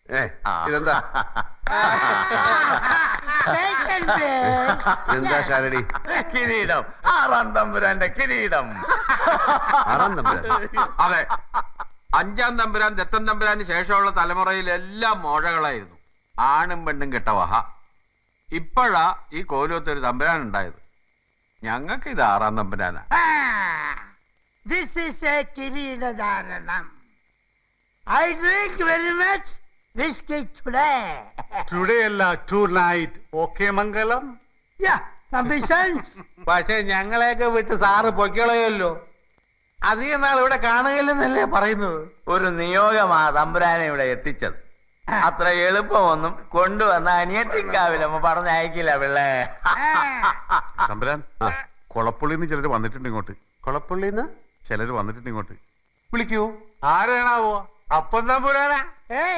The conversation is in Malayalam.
ഇതെന്താ എന്താ ശാരടി? കിരീടം, 6-ാം തമ്പുരാന്റെ കിരീടം. 6-ാം തമ്പുരാൻ? അതെ, 5-ാം തമ്പുരാൻ ദത്തൻ തമ്പുരാന് ശേഷമുള്ള തലമുറയിലെല്ലാം മോഴകളായിരുന്നു. ആണും പെണ്ണും കെട്ട വഹ. ഇപ്പോഴാ ഈ കോലത്തൊരു തമ്പുരാൻ ഉണ്ടായത്. ഞങ്ങൾക്ക് ഇത് 6-ാം തമ്പുരാനാ. This is a കിരീടധാരണം. I drink very much whiskey today. Today അല്ല, ടു നൈറ്റ്. ഓക്കെ മംഗലം. Yeah, ambitions. പക്ഷെ ഞങ്ങളെയൊക്കെ വിട്ട് സാറ് പൊയ്ക്കളയല്ലോ. അധികം നാൾ ഇവിടെ കാണുകയില്ലെന്നല്ലേ പറയുന്നത്. ഒരു നിയോഗമാ തമ്പുരാനെ ഇവിടെ എത്തിച്ചത്. അത്ര എളുപ്പമൊന്നും കൊണ്ടുവന്ന അനിയത്തിക്കാവില്ലമ്മ പറഞ്ഞയക്കില്ല പിള്ളേ. തമ്പുരാൻ, കൊളപ്പുള്ളിന്ന് ചിലര് വന്നിട്ടുണ്ട് ഇങ്ങോട്ട്. കൊളപ്പുള്ളിന്ന് ചിലര് വന്നിട്ടുണ്ട് ഇങ്ങോട്ട്. വിളിക്കൂ. ആരാണാവോ? അപ്പം തമ്പുരാനാ? Hey,